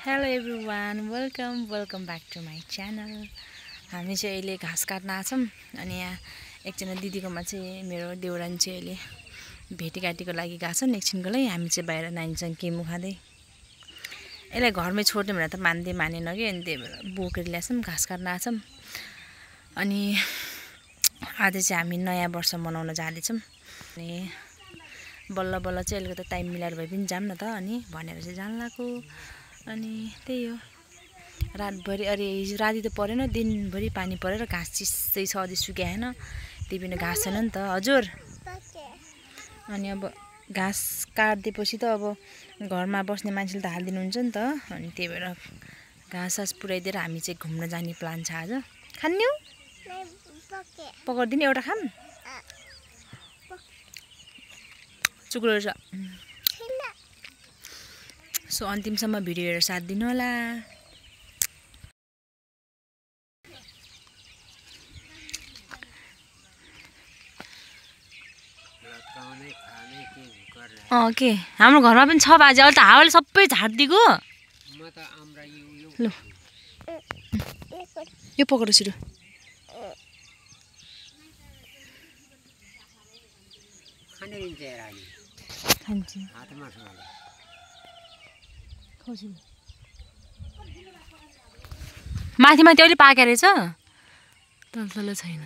Hello everyone welcome back to my channel. हामी चाहिँ अहिले घाँस काट्न आछौँ अनि यहाँ एकजना दिदीकोमा चाहिँ मेरो देउरानी चाहिँ अहिले भेटीघाटीको लागि गएको छन्। एकछिनको लागि हामी चाहिँ बाहिर नानीसँग केमु खाँदै यसलाई घरमै छोड्ने भनेर त मानेन कि, अनि त्यही भएर बोकेर ल्याछौँ घाँस काट्न आछौँ। अनि आज चाहिँ हामी नयाँ वर्ष मनाउन जाँदैछौँ अनि बल्ल बल्ल चाहिँ अलिकति टाइम मिलाएर भए पनि जाऊँ न त अनि भनेर चाहिँ जान लाग्यो। अनि त्यही हो, रातभरि अरे हिजो राति त परेन, दिनभरि पानी परेर घाँस चिसै छ, अझै सुकाएन, त्यही पनि घाँस छैन नि त हजुर। अनि अब घाँस काट्दिएपछि त अब घरमा बस्ने मान्छेले त हालिदिनुहुन्छ नि त, अनि त्यही भएर घाँस पुऱ्याइदिएर हामी चाहिँ घुम्न जाने प्लान छ आज। खान्यौ पकाइदिने एउटा खाम चुक्रो छ। सो अन्तिमसम्म भिडियो हेरेर साथ दिनु होला। के हाम्रो घरमा पनि 6 बजे अहिले त हावाले सबै झार्दिएको। ल यो पकाएर छिटो माथि माथि अहिले पाके रहेछ, तल छैन।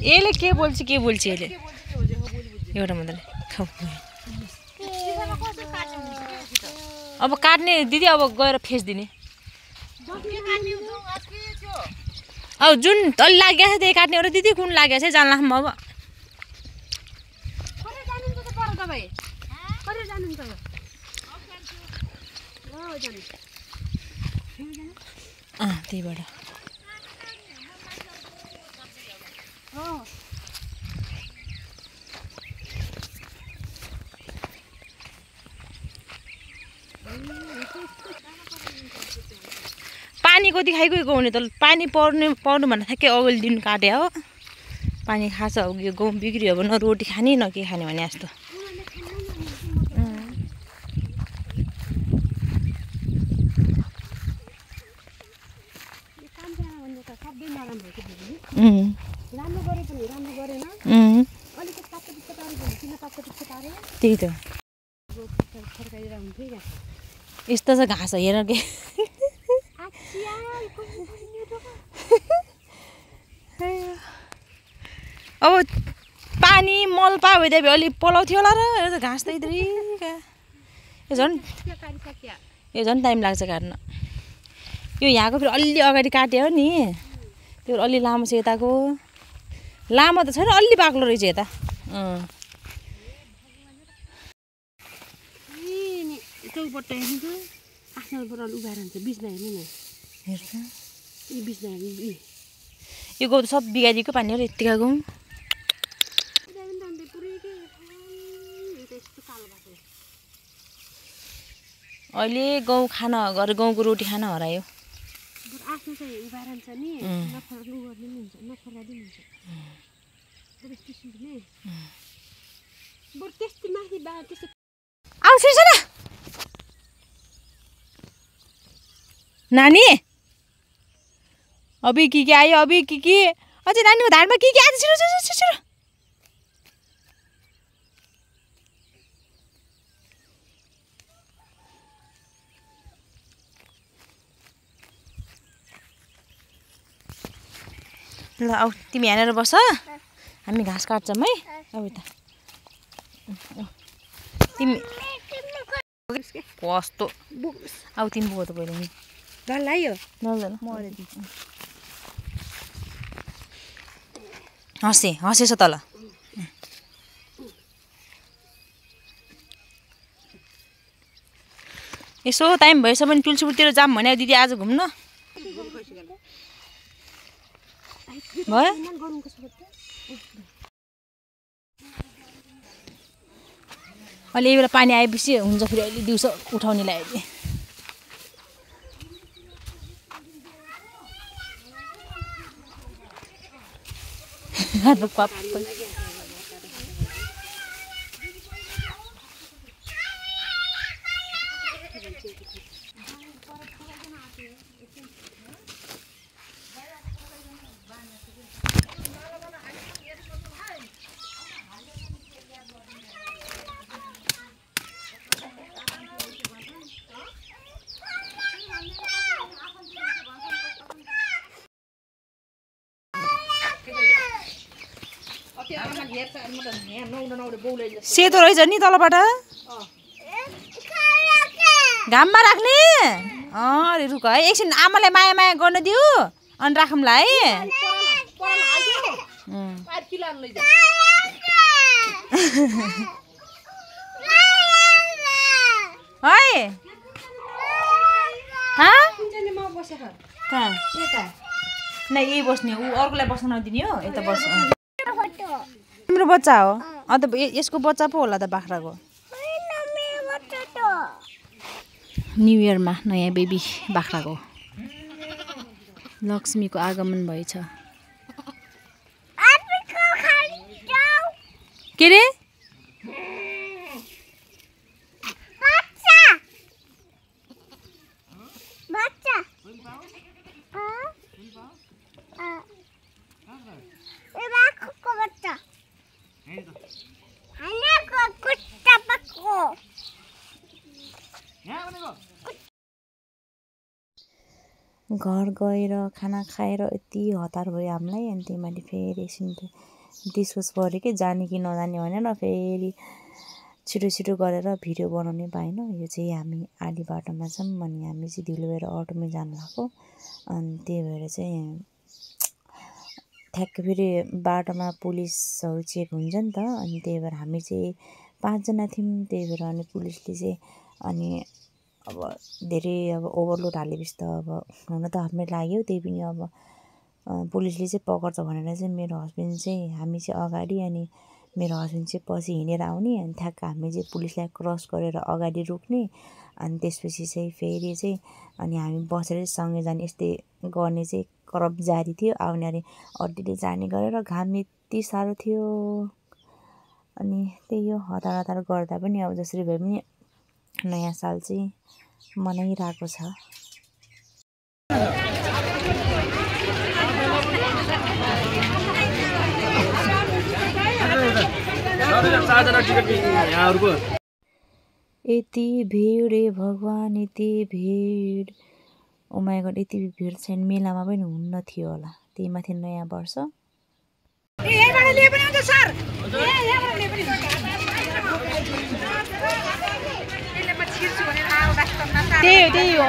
यसले के बोल्छ यसले एउटा मात्रै खाऊ। अब काट्ने दिदी, अब गएर फेस्दिने। अब जुन अलि लागेको छ त्यही काट्ने हो र दिदी, कुन लागेको छ जान लाग्छ। अब त्यहीबाट पानी कति खाइगएको हुने त, पानी पर्नु भन्दा ठ्याक्कै अगाडि दिन काटे हो। पानी खान्छ अब यो गाउँ बिग्रियो, अब न रोटी खाने न के खाने भने जस्तो। त्यही त यस्तो छ घाँस हेर के। अब पानी मल पा भइदियो भए अलि पलाउँथ्यो होला र, घाँस त यो झन् टाइम लाग्छ काट्न। यो यहाँको फेरि अलि अगाडि काट्यो नि, त्यो अलि लामो छ, यताको लामो त छैन, अलि बाक्लो रहेछ यता। यो गाउँ त सब बिगारिएको पानी हो र यत्तिका गाउँ। अहिले गाउँ खाना घर गाउँको रोटी खाना हरायो। नानी अभी के आयो, अभी के अझै नानीको धारमा के आयो, छिटो। ल आऊ तिमी यहाँनिर बस, हामी घाँस काट्छौँ है। अब यता तिमी कस्तो अब तिमी बोक त पहिले डल्ला यो हँसेछ तल। यसो टाइम भएछ भने तुलसीपुरतिर जाऊँ भने दिदी आज घुम्न भयो। अहिले यही बेला पानी आएपछि हुन्छ, फेरि अहिले दिउँसो उठाउनेलाई अहिले सेतो रहेछ नि तलबाट घाममा राख्ने अरे रुक है एकछिन आमालाई माया माया गर्न दिऊ अनि राखौँला है है यही बस्ने ऊ अर्कोलाई बस्न नदिने हो यता बस्छ तिम्रो बच्चा हो अन्त यसको बच्चा पो होला त बाख्राको न्यू इयरमा नयाँ बेबी बाख्राको लक्ष्मीको आगमन भएछ के रे घर गएर खाना खाएर यति हतार भयो हामीलाई अनि त्यहीमाथि फेरि एकछिन डिस्कस गऱ्यो कि जाने कि नजाने भनेर फेरि छिटो छिटो गरेर भिडियो बनाउनै पाएन यो चाहिँ हामी आधी बाटोमा छौँ अनि हामी चाहिँ ढिलो भएर अटोमै जानु भएको अनि त्यही भएर चाहिँ ठ्याक्क फेरि बाटोमा पुलिसहरू चेक हुन्छ नि त अनि त्यही भएर हामी चाहिँ 5 जना थियौँ त्यही भएर अनि पुलिसले चाहिँ अनि अब धेरै अब ओभरलोड हालेपछि त अब हुन त हामीलाई लाग्यो त्यही पनि अब पुलिसले चाहिँ पकड्छ भनेर चाहिँ मेरो हस्बेन्ड चाहिँ हामी चाहिँ अगाडि अनि मेरो हस्बेन्ड चाहिँ पछि हिँडेर आउने अनि ठ्याक्क हामी चाहिँ पुलिसलाई क्रस गरेर अगाडि रोक्ने अनि त्यसपछि चाहिँ फेरि चाहिँ अनि हामी बसेर सँगै जाने यस्तै गर्ने चाहिँ क्रब जारी थियो आउने अरे अड्डीले जाने गरेर घाम यति साह्रो थियो अनि त्यही हो हतार हतार गर्दा पनि अब जसरी भए पनि नयाँ साल चाहिँ मनाइरहेको छ यति भिड रे भगवान यति भिड ओ माय गॉड यति भिड छैन मेलामा पनि हुन्न थियो होला त्यही माथि नयाँ वर्ष त्यही हो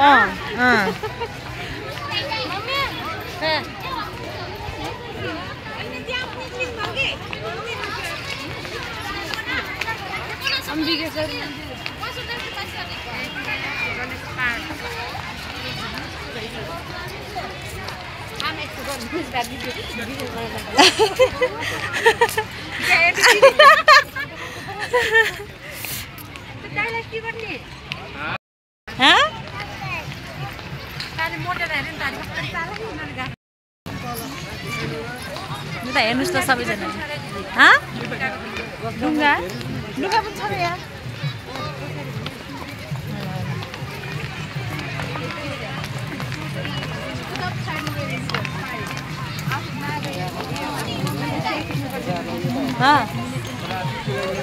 हेर्नुहोस् त सबैजना ढुङ्गा ढुङ्गा पनि छ र यहाँ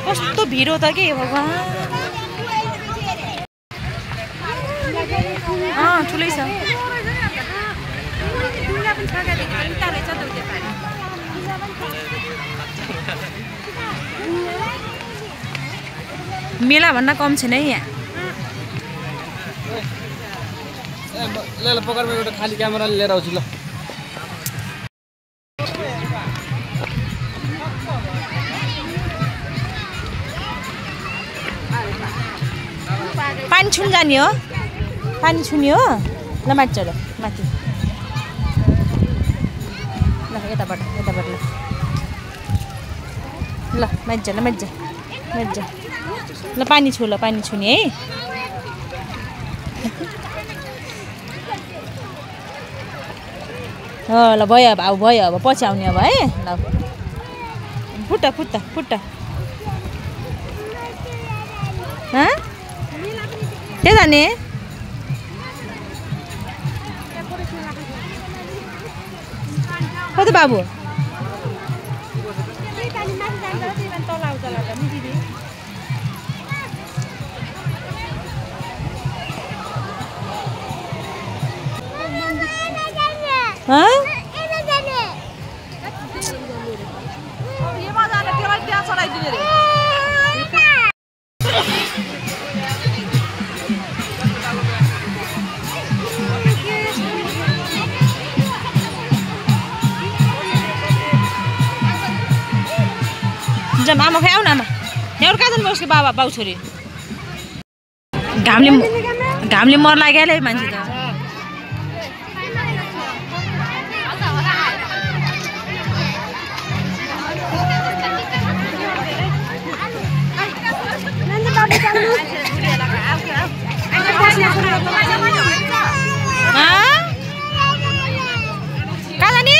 कस्तो भिड हो त के भगवान ठुलै छ मेला भन्दा कम छैन है यहाँ ल पकरमा एउटा खाली क्यामेरा लिएर आउँछु ल पानी छुन जाने हो पानी छुने हो ल माथि चल माथि ल यताबाट ल माथि जा ल पानी छुने है ल भयो अब पछि आउने अब है ल फुट्टा फुट्टा फुट्टा त्यही त नि हो त बाबु आमा खै आउन आमा यहाँ कहाँ जानु उसको बाबा बाउ छोरी घामले मर लाग्यो मान्छे त कहाँ जाने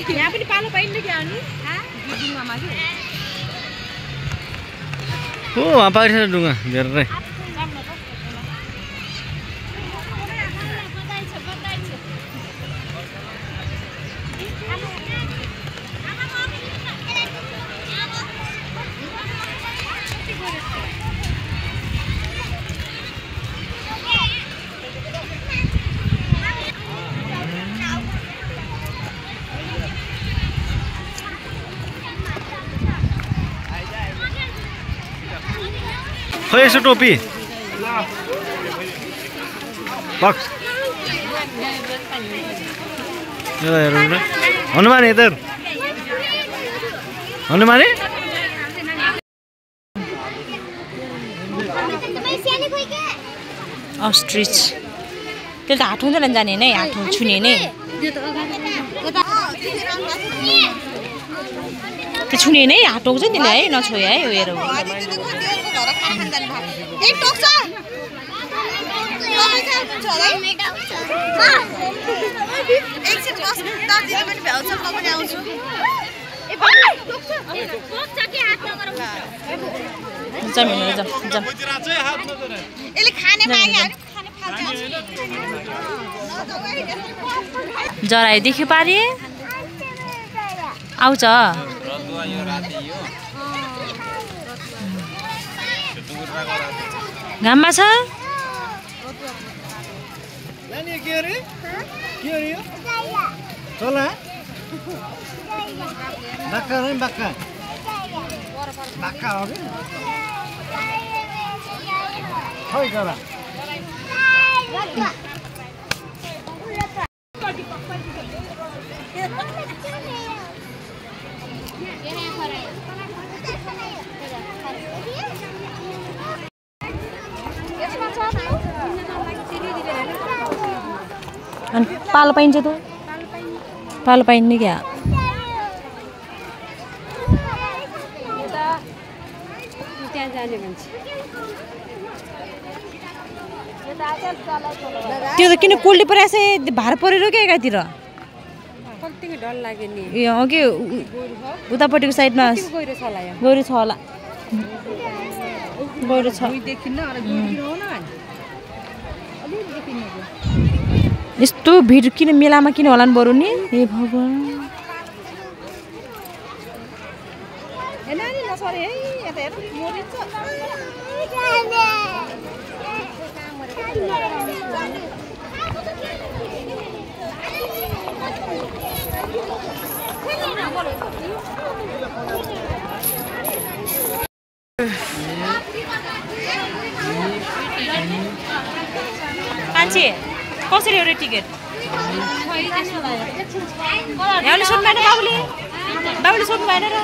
यहाँ पनि पालो पाइन्छ क्या अनि हो वहाँ पाइछ डुङ्गा धेरै खोइ यसो टोपी बक्स हनुमान इधर हनुमान अस्ट्रिच त्यसले त हात हुँदैन जाने नै हात छुने नै त्यो छुने नै हात टोक्छ नि त्यसले है नछोए है हेर जराए देखि पारे आउँछ घाममा छ अनि पालो पाइन्छ त पालो पाइने क्या त्यो त किन कोल्डी परेछ भार परेर क्या एकातिर ए अघि उतापट्टिको साइडमा गहिरो छ होला गहिरो छ यस्तो भिड किन मेलामा किन होला नि बरु नि ए भगवान कान्छी कसरी एउटा टिकट यहाँले सोध्नु भएन बाबुले सोध्नु भएन र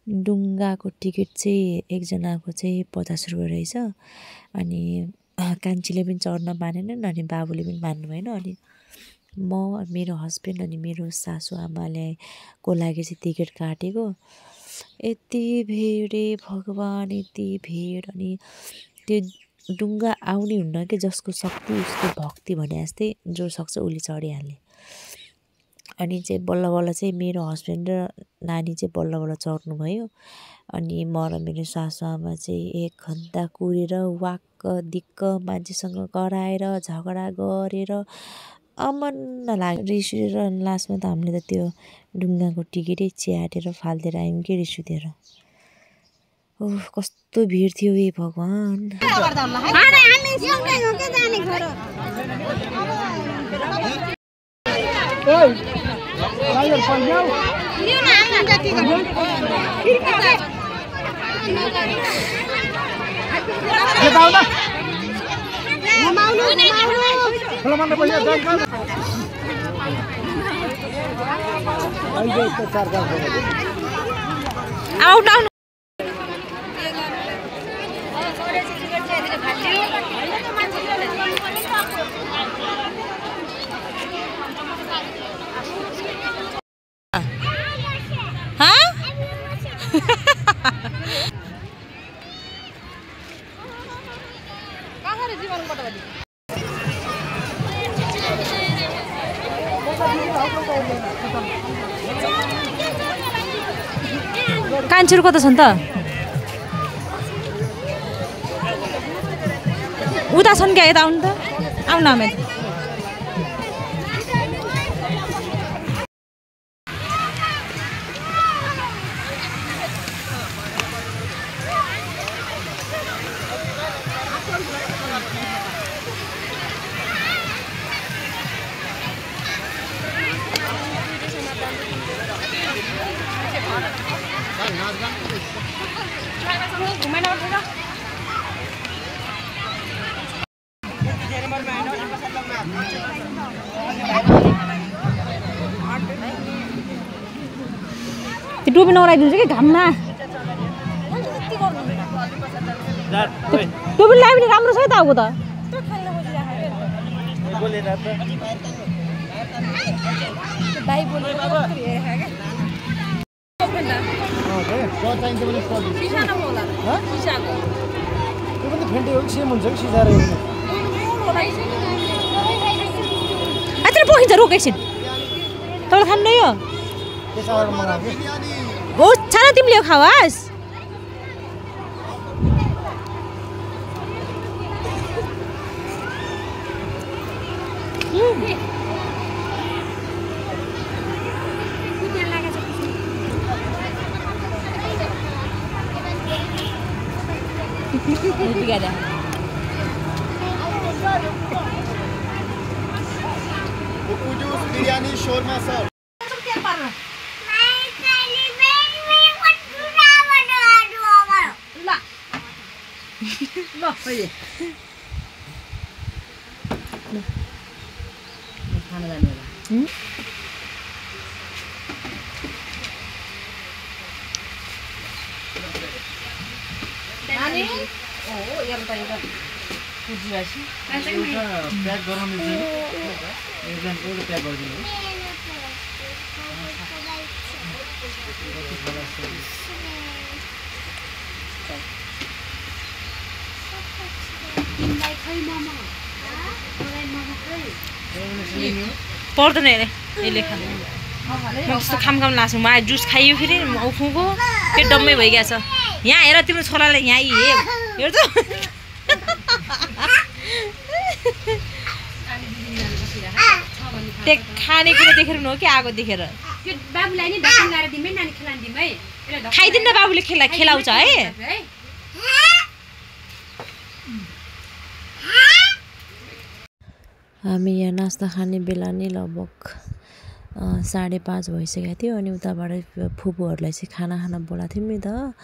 डुङ्गाको टिकट चाहिँ एकजनाको चाहिँ 50 रुपियाँ रहेछ। अनि कान्छीले पनि चढ्न मानेनन् अनि बाबुले पनि मान्नु भएन। अनि म मेरो हस्बेन्ड अनि मेरो सासू आमाले को लागि चाहिँ टिकट काटेको। यति भिड भगवान्, यति भिड। अनि त्यो डुङ्गा आउने हुन्न कि जसको शक्ति उसको भक्ति भने जस्तै, जो सक्छ उसले चढिहाल्ने। अनि चाहिँ बल्ल बल्ल चाहिँ मेरो हस्बेन्ड र नानी चाहिँ बल्ल बल्ल चढ्नुभयो। अनि म र मेरो सासू आमा चाहिँ 1 घन्टा कुरेर वाक्क दिक्क मान्छेसँग कराएर झगडा गरेर अमन्न लाग्यो, रिस उठेर। लास्टमा त हामीले त त्यो डुङ्गाको टिकटै च्याटेर फालिदिएर आयौँ कि रिस उठेर। ओह कस्तो भिड थियो ए भगवान्। आउट आउट कान्छीहरू कता छन् त? उता छन् क्या, यता आउनु त, आउनु हामी। टोपी नलाइदिन्छु कि घाममा। टोपी लगाए पनि राम्रो छ है त। अब त पोखिन्छ रोक एकछिन, तपाईँलाई खानु नै हो हो छाना, तिमीले खावास। Biryani shawarma sir. पर्दैन हेरे यसले खानु। म कस्तो खाम लाग्छ। म जुस खाइयो फेरि उखुको पेट डम्मै भइगएछ। यहाँ हेर तिम्रो छोराले यहाँ हेर त। त्यो खानेकुरा देखेर न हो कि आगो देखेर। खाइदिनु न, बाबुले खेलाउँछ है। हामी यहाँ नास्ता खाने बेला नै लगभग 5:30 भइसकेको थियो। अनि उताबाट फुपूहरूलाई चाहिँ खाना बोलाएको थियौँ नि त।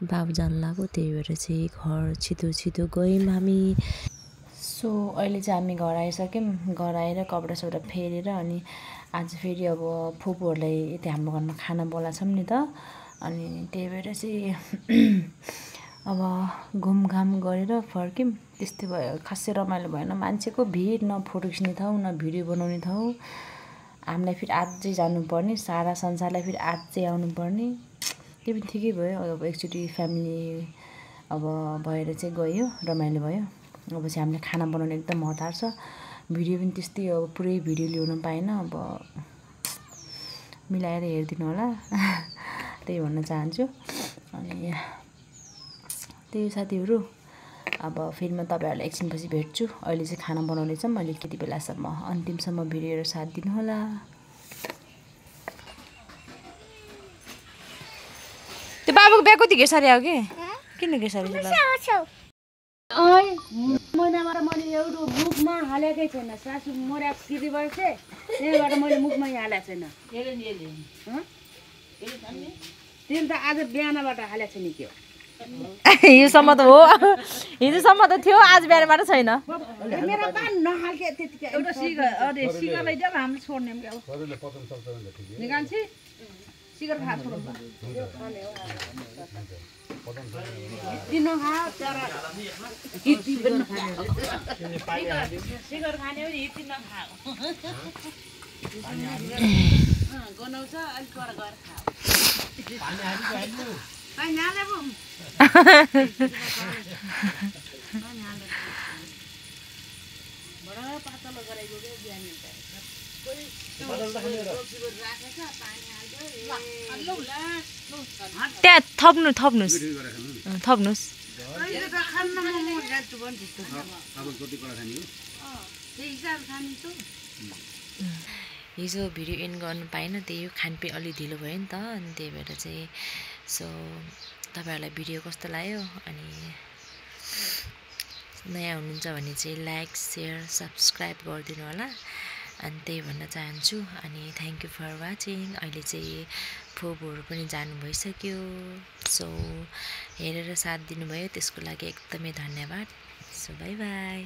बाबु जानु लाग्यो, त्यही भएर चाहिँ घर छिटो गयौँ हामी। सो अहिले चाहिँ हामी घर आइसक्यौँ। घर आएर कपडा सपडा फेरेर अनि आज फेरि अब फुपूहरूलाई यति हाम्रो घरमा खाना बोलाछौँ नि त। अनि त्यही भएर चाहिँ अब घुमघाम गरेर फर्क्यौँ। त्यस्तै भयो, खासै रमाइलो भएन। मान्छेको भिड, न फोटो खिच्ने ठाउँ न भिडियो बनाउने ठाउँ। हामीलाई फेरि आजै जानुपर्ने, सारा संसारलाई फेरि आजै आउनुपर्ने। त्यो पनि ठिकै भयो। अब एकचोटि फ्यामिली अब भएर चाहिँ गयो, रमाइलो भयो। अब चाहिँ हामीले खाना बनाउनु एकदम हतार छ। भिडियो पनि त्यस्तै अब पुरै भिडियो ल्याउनु पाएन। अब मिलाएर हेरिदिनु होला त्यही भन्न चाहन्छु। अनि त्यही साथीहरू, अब फेरि म तपाईँहरूलाई एकछिनपछि भेट्छु। अहिले चाहिँ खाना बनाउनेछौँ। अहिले त्यति बेलासम्म अन्तिमसम्म भिडियो हेरेर साथ दिनुहोला। त्यो बाबुको ब्याग कति घेसारे आयो कि किन घेसारे महिनाबाट मैले एउटा मुखमा हालेकै छैन। सासू मर्या किरी बस्छ, त्यहीबाट मैले मुखमै हालेको छैन। तेल त आज बिहानबाट हालेको छु नि। त्यो हिजोसम्म त हो, हिजोसम्म त थियो, आज बिहानबाट छैन। मेरो पान नहाल्के त्यतिकै एउटा सिगर लैजाऊ, हामीले छोड्ने निकाल्छु। सिगर खा छोडौँ दिनु खा तर हिटी पनि नखाने। सिगर खाने हो हिटी नखाऊ। गनाउँछ अलिक पर गएर खाऊ। पानी हाले पो बडा पातलो गराइगयो के बिहान त्यहाँ थप्नुहोस् हिजो भिडियो एन्ड गर्नु पाएन, त्यही हो खानपिन अलि ढिलो भयो नि त। अनि त्यही भएर चाहिँ सो तपाईँहरूलाई भिडियो कस्तो लाग्यो, अनि नयाँ हुनुहुन्छ भने चाहिँ लाइक सेयर सब्सक्राइब गरिदिनु होला। अनि त्यही भन्न चाहन्छु। अनि थ्याङ्क यू फर वाचिङ। अहिले चाहिँ फुपूहरू पनि जानु भइसक्यो। सो हेरेर साथ दिनुभयो त्यसको लागि एकदमै धन्यवाद। So by by.